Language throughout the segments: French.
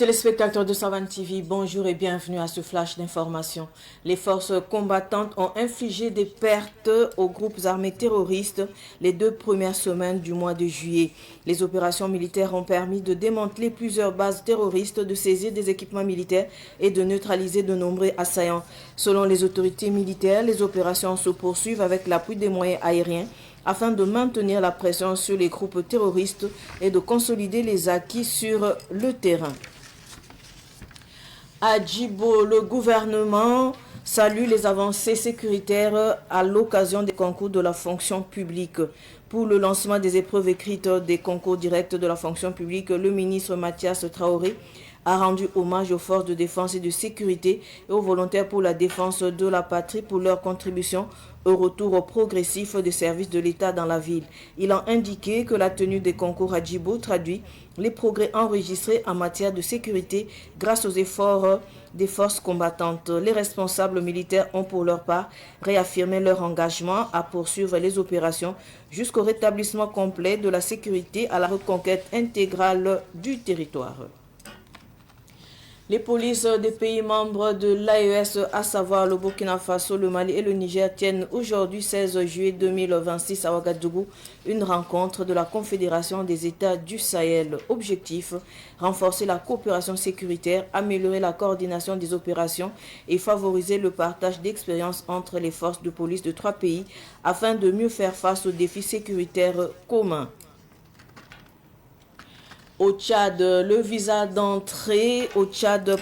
Téléspectateurs de Savan TV, bonjour et bienvenue à ce flash d'information. Les forces combattantes ont infligé des pertes aux groupes armés terroristes les 2 premières semaines du mois de juillet. Les opérations militaires ont permis de démanteler plusieurs bases terroristes, de saisir des équipements militaires et de neutraliser de nombreux assaillants. Selon les autorités militaires, les opérations se poursuivent avec l'appui des moyens aériens afin de maintenir la pression sur les groupes terroristes et de consolider les acquis sur le terrain. À Djibo, le gouvernement salue les avancées sécuritaires à l'occasion des concours de la fonction publique. Pour le lancement des épreuves écrites des concours directs de la fonction publique, le ministre Mathias Traoré a rendu hommage aux forces de défense et de sécurité et aux volontaires pour la défense de la patrie pour leur contribution au retour progressif des services de l'État dans la ville. Il a indiqué que la tenue des concours à Djibo traduit les progrès enregistrés en matière de sécurité grâce aux efforts des forces combattantes. Les responsables militaires ont pour leur part réaffirmé leur engagement à poursuivre les opérations jusqu'au rétablissement complet de la sécurité à la reconquête intégrale du territoire. Les polices des pays membres de l'AES, à savoir le Burkina Faso, le Mali et le Niger, tiennent aujourd'hui 16 juillet 2026 à Ouagadougou une rencontre de la Confédération des États du Sahel. Objectif, renforcer la coopération sécuritaire, améliorer la coordination des opérations et favoriser le partage d'expériences entre les forces de police de 3 pays afin de mieux faire face aux défis sécuritaires communs. Au Tchad, le visa d'entrée au Tchad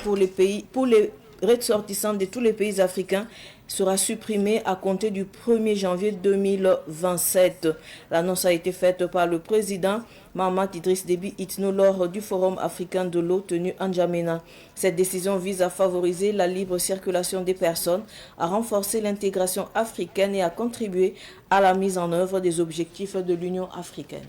pour les ressortissants de tous les pays africains sera supprimé à compter du 1er janvier 2027. L'annonce a été faite par le président Mahamat Idriss Déby Itno lors du Forum africain de l'eau tenu en N'Djamena. Cette décision vise à favoriser la libre circulation des personnes, à renforcer l'intégration africaine et à contribuer à la mise en œuvre des objectifs de l'Union africaine.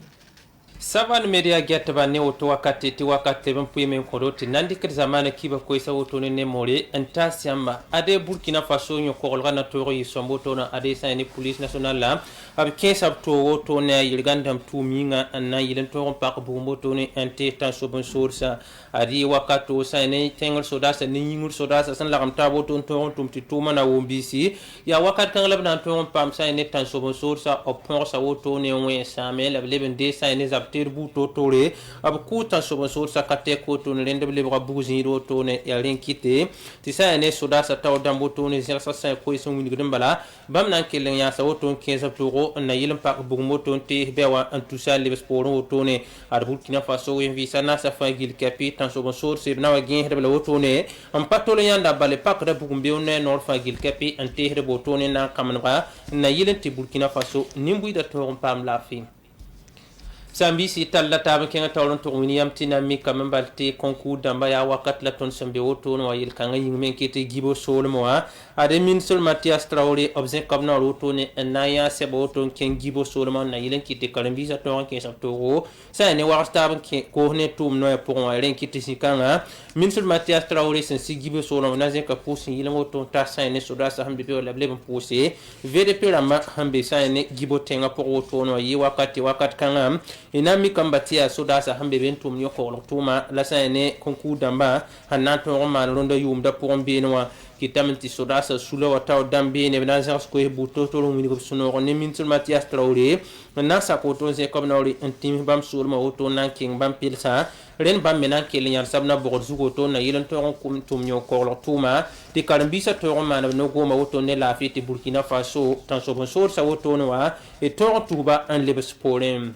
Savan media get ba ne woto wakati ti wakati ben puye men koroti nandi ket zamana kiba ko isa woto ne more anta siamba ade Burkina Faso nyo ko golgana toro yi sombo to na ade sa ni police nationale la ab 15 ab to woto ne yirgandam tu minga anna yilen to pak bu mboto ne ante tan so bon source adi wakato sa ne tengol soda sa ni ngul soda sa san la kam tabo to tum ti to mana wombisi ya wakat kan labna to pam sa ne tan so bon source o pon sa woto ne wen sa me la leben de sa ne terbu to tore ab kuta so so sakate ko to ne rende lebra buzi ro to ne yaren kite ti sa ne soda sa taw dambo to ne sa sa ko so ngi gudum bala bam nan kelen ya sa woto 15 euro na yilim pak bu moto te bewa en tout ça le sport to ne ar Burkina Faso wi sa na sa fa gil capi tan so so sir na wa gin hebla woto ne am patolo yanda bale pak da bu mbe ne nor fa gil capi en te hebe to ne na kamna na yilen ti Burkina Faso nimbu da to pam la fi Sambisi talla tabe kenga tawlon to winiyam tinami kamam balti concours damba ya wakat la ton sembe woto no yil kanga yingmen kete gibo solmo ade min sol Mathias Traoré obzen kabna roto ne naya sebo to ken gibo solmo na yilen kete kalambi sa to ken sa to sa ne warsta ban ke ko ne tum no pour wa ren kete sikanga min sol Mathias Traoré sen si gibo solmo na zen ka pousin yilen woto ta sa ne soda sa hambe be la bleben pousse VDP la ma hambe sa ne gibo tenga pour woto no yi wakat kanga inami kambatia soda sa hambe bentum nyoko tuma la sa ne concours damba hanato ma ronda yumda pour mbinwa kitamenti soda sa sula wata dambe ne bana sa ko buto to lo ngini suno ne min sul Mathias Traoré na sa ko to se comme na ori intime bam sur ma auto nan king bam pilsa ren bam mena ke linyar sabna bo zugo to na yilan to kum tum nyoko tuma ti karambisa to ma no go ma auto ne la fiti Burkina Faso tan so bon sa auto no wa e to tuba an lebe sporem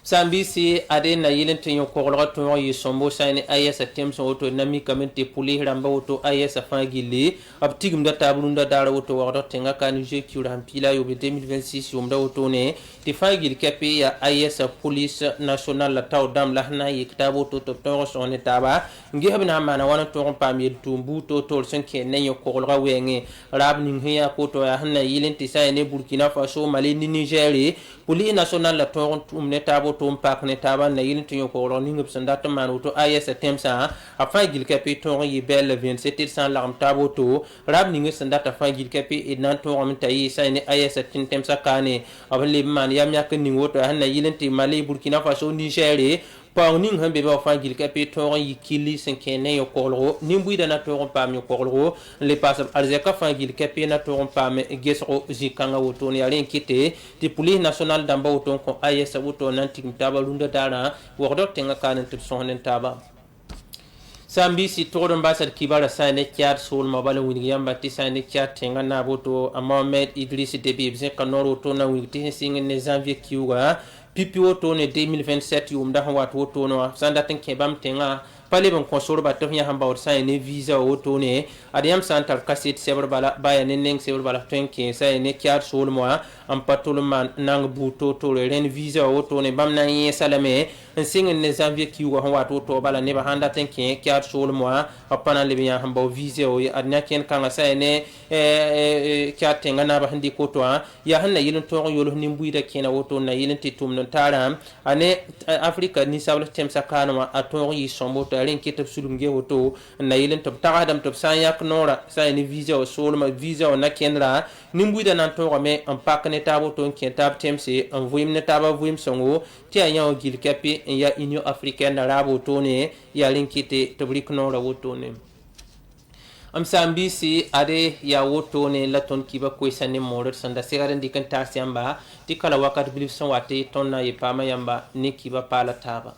Sambisi ade na yilen tinyo korolga to yi sombo sane ayesa temso auto nami kamente puli ramba auto ayesa fangili ab tigum da tabrunda dara auto wado tenga kan je kura hampila yo 2026 yumda auto ne ti fangil kapi ya ayesa police national la taw dam la hna yi kitabo to to son etaba ngi habna mana wana to pamil tumbu to to sen ke nenyo korolga wenge rab ning hiya ko to ya hna yilen ti sane Burkina Faso Mali ni Nigeria police national la to ne tabo to pak ne taban na yilin tinyo ko ro ningu sanda to man to ayesa temsa afa gil kapi to yi bel 27 sans larm tabo to rab ningu sanda ta fa gil kapi idan to am tayi sa ne ayesa tin temsa kane abali man yam yak ningu to han na yilin ti Mali Burkina Faso Nigeria pa ning hambe ba fa gil ka pe to yikili sen kene yo kolro nimbuida na to pa mi kolro le pas alzeka fa gil ka pe na to pa me gesro zikanga woto ni alen kite ti police national damba woto ko ayesa woto nanti taba lunda dara wo do tenga kanen tip sonen taba sambi si todo mbasad kibara sane kyat sol mabala wini yamba ti sane kyat tenga na boto Mohamed Idriss Déby bzen kanoro to na wini singa ne janvier kiwa pipi woto ne 2027 yumda wat woto no sanda ten kebam tenga pale ban konsoro ba to hamba wot sane visa woto ne adiyam santal kasit sebar bala baya ne neng sebar bala tenke sane kyat sol mo am patol man nang buto to ren visa woto ne bam na yin salame singa ne janvier kiwa wat woto bala ne ba handa tenke kyat sol mo apana le biya hamba visa o adnya ken kanga sane kyat tenga na ba handi ko to ya hanna yilin to yolo nimbuida kena woto na yilin titum no tara ane Afrika ni sabla tem sakana a to yi sombo to ren kitap sulunge woto na yilin to tagadam to sayak nora sa ni visa o solma visa o na kenra nimbuida nan to me en pakne tabo to ken tab temse en vuim ne taba vuim songo ti anya o gil kapi ya Union Africaine na rabo to ne ya ren kite to brik nora woto ne am sambisi ade ya woto ne laton kiba ko isane moder sanda segaren dikan tasiamba tikala wakat bilif son wate tonna ye pama yamba ni kiba pala taba